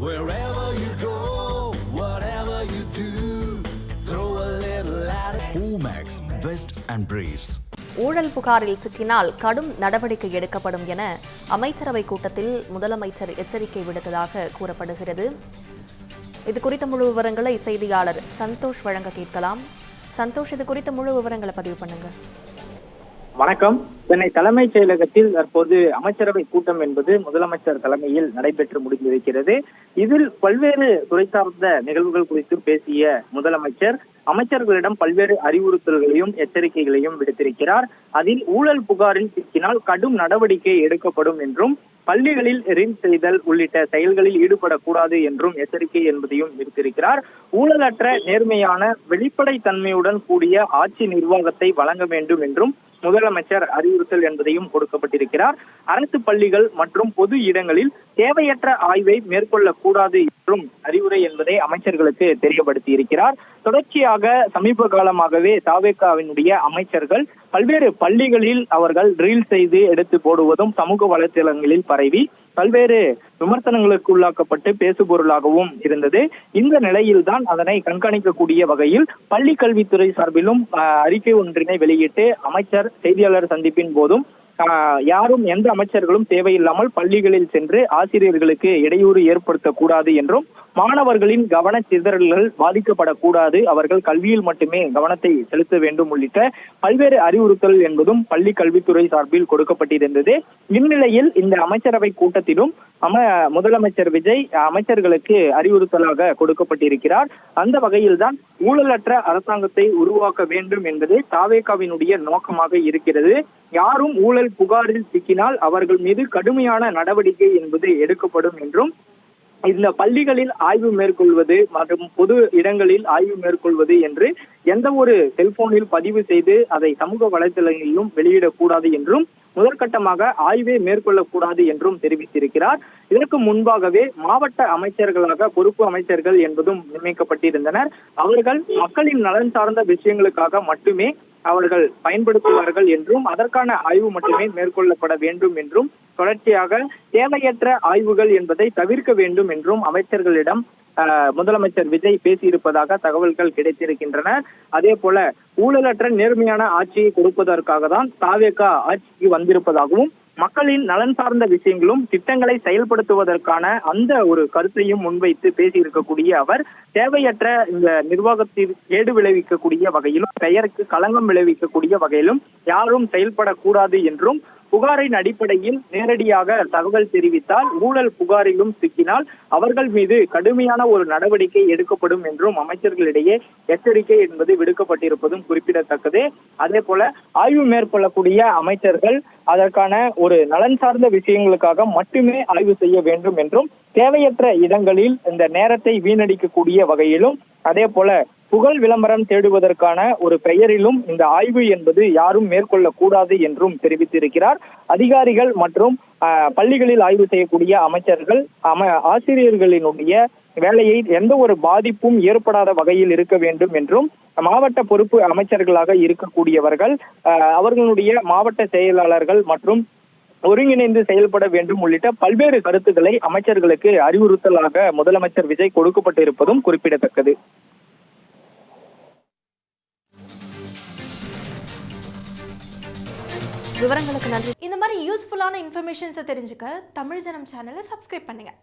Wherever you go, whatever you do, throw a little at it. Omax, Vest and Briefs. ஊழல் புகாரில் சிக்கினால் கடும் நடவடிக்கை எடுக்கப்படும் என அமைச்சரவை கூட்டத்தில் முதலமைச்சர் எச்சரிக்கை விடுத்ததாக கூறப்படுகிறது. இது குறித்த முழு விவரங்களை செய்தியாளர் சந்தோஷ் வழங்க கேட்கலாம். சந்தோஷ், இது குறித்த முழு விவரங்களை பதிவு பண்ணுங்க. வணக்கம். சென்னை தலைமைச் செயலகத்தில் தற்போது அமைச்சரவை கூட்டம் என்பது முதலமைச்சர் தலைமையில் நடைபெற்று முடிந்திருக்கிறது. இதில் பல்வேறு துறை சார்ந்த நிகழ்வுகள் குறித்து பேசிய முதலமைச்சர் அமைச்சர்களிடம் பல்வேறு அறிவுறுத்தல்களையும் எச்சரிக்கைகளையும் விடுத்திருக்கிறார். அதில் ஊழல் புகாரில் சிக்கினால் கடும் நடவடிக்கை எடுக்கப்படும் என்றும் பள்ளிகளில் ரீல் செய்தல் உள்ளிட்ட செயல்களில் ஈடுபடக்கூடாது என்றும் எச்சரிக்கை என்பதையும் விடுத்திருக்கிறார். ஊழலற்ற நேர்மையான வெளிப்படை தன்மையுடன் கூடிய ஆட்சி நிர்வாகத்தை வழங்க வேண்டும் என்றும் முதலமைச்சர் அறிவுறுத்தல் என்பதையும் கொடுக்கப்பட்டிருக்கிறார். அரசு பள்ளிகள் மற்றும் பொது இடங்களில் தேவையற்ற ஆய்வை மேற்கொள்ளக்கூடாது என்றும் அறிவுரை என்பதை அமைச்சர்களுக்கு தெரியப்படுத்தி இருக்கிறார். தொடர்ச்சியாக சமீப காலமாகவே தாவேகாவினுடைய அமைச்சர்கள் பல்வேறு பள்ளிகளில் அவர்கள் ரீல் செய்து எடுத்து போடுவதும் சமூக வலைதளங்களில் பரவி பல்வேறு விமர்சனங்களுக்கு உள்ளாக்கப்பட்டு பேசுபொருளாகவும் இருந்தது. இந்த நிலையில்தான் அதனை கண்காணிக்கக்கூடிய வகையில் பள்ளி கல்வித்துறை சார்பிலும் அறிக்கை ஒன்றினை வெளியிட்டு அமைச்சர் செய்தியாளர் சந்திப்பின் போதும் யாரும் எந்த அமைச்சர்களும் தேவையில்லாமல் பள்ளிகளில் சென்று ஆசிரியர்களுக்கு இடையூறு ஏற்படுத்தக்கூடாது என்றும் மாணவர்களின் கவன சிதறல்கள் பாதிக்கப்படக்கூடாது, அவர்கள் கல்வியில் மட்டுமே கவனத்தை செலுத்த வேண்டும் உள்ளிட்ட பல்வேறு அறிவுறுத்தல் என்பதும் பள்ளி கல்வித்துறை சார்பில் கொடுக்கப்பட்டிருந்தது. இந்நிலையில் இந்த அமைச்சரவை கூட்டத்திலும் முதலமைச்சர் விஜய் அமைச்சர்களுக்கு அறிவுறுத்தலாக கொடுக்கப்பட்டிருக்கிறார். அந்த வகையில்தான் ஊழலற்ற அரசாங்கத்தை உருவாக்க வேண்டும் என்பது தாவேகாவினுடைய நோக்கமாக இருக்கிறது. யாரும் ஊழல் புகாரில் சிக்கினால் அவர்கள் மீது கடுமையான நடவடிக்கை என்பது எடுக்கப்படும் என்றும் இந்த பள்ளிகளில் ஆய்வு மேற்கொள்வது மற்றும் பொது இடங்களில் ஆய்வு மேற்கொள்வது என்று எந்த ஒரு செல்போனில் பதிவு செய்து அதை சமூக வலைதளங்களிலும் வெளியிடக்கூடாது என்றும் முதற்கட்டமாக ஆய்வை மேற்கொள்ளக்கூடாது என்றும் தெரிவித்திருக்கிறார். இதற்கு முன்பாகவே மாவட்ட அமைச்சர்களாக பொறுப்பு அமைச்சர்கள் என்பதும் நியமிக்கப்பட்டிருந்தனர். அவர்கள் மக்களின் நலன் சார்ந்த விஷயங்களுக்காக மட்டுமே அவர்கள் பயன்படுத்துவார்கள் என்றும் அதற்கான ஆய்வு மட்டுமே மேற்கொள்ளப்பட வேண்டும் என்றும் தொடர்ச்சியாக தேவையற்ற ஆய்வுகள் என்பதை தவிர்க்க வேண்டும் என்றும் அமைச்சர்களிடம் முதலமைச்சர் விஜய் பேசியிருப்பதாக தகவல்கள் கிடைத்திருக்கின்றன. அதே போல ஊழலற்ற நேர்மையான ஆட்சியை கொடுப்பதற்காக தான் தாவேகா ஆட்சிக்கு வந்திருப்பதாகவும் மக்களின் நலன் சார்ந்த விஷயங்களும் திட்டங்களை செயல்படுத்துவதற்கான அந்த ஒரு கருத்தையும் முன்வைத்து பேசியிருக்கக்கூடிய அவர் தேவையற்ற இந்த நிர்வாகத்தில் கேடு விளைவிக்கக்கூடிய வகையிலும் பெயருக்கு களங்கம் விளைவிக்கக்கூடிய வகையிலும் யாரும் செயல்படக்கூடாது என்றும் புகாரின் அடிப்படையில் நேரடியாக தகவல் தெரிவித்தால் ஊழல் புகாரிலும் சிக்கினால் அவர்கள் மீது கடுமையான ஒரு நடவடிக்கை எடுக்கப்படும் என்றும் அமைச்சர்களிடையே எச்சரிக்கை என்பது விடுக்கப்பட்டிருப்பதும் குறிப்பிடத்தக்கது. அதே போல ஆய்வு மேற்கொள்ளக்கூடிய அமைச்சர்கள் அதற்கான ஒரு நலன் சார்ந்த விஷயங்களுக்காக மட்டுமே ஆய்வு செய்ய வேண்டும் என்றும் தேவையற்ற இடங்களில் இந்த நேரத்தை வீணடிக்கக்கூடிய வகையிலும் அதே போல புகழ் விளம்பரம் தேடுவதற்கான ஒரு பெயரிலும் இந்த ஆய்வு என்பது யாரும் மேற்கொள்ளக்கூடாது என்றும் தெரிவித்திருக்கிறார். அதிகாரிகள் மற்றும் பள்ளிகளில் ஆய்வு செய்யக்கூடிய அமைச்சர்கள் ஆசிரியர்களினுடைய வேலையை எந்த ஒரு பாதிப்பும் ஏற்படாத வகையில் இருக்க வேண்டும் என்றும் மாவட்ட பொறுப்பு அமைச்சர்களாக இருக்கக்கூடியவர்கள் அவர்களுடைய மாவட்ட செயலாளர்கள் மற்றும் ஒருங்கிணைந்து செயல்பட வேண்டும் உள்ளிட்ட பல்வேறு கருத்துக்களை அமைச்சர்களுக்கு அறிவுறுத்தலாக முதலமைச்சர் விஜய் கொடுக்கப்பட்டிருப்பதும் குறிப்பிடத்தக்கது. விவரங்களுக்கு நன்றி. இந்த மாதிரி யூஸ்ஃபுல்லான இன்ஃபர்மேஷன்ஸை தெரிஞ்சுக்க தமிழ் ஜனம் சேனலை சப்ஸ்கிரைப் பண்ணுங்க.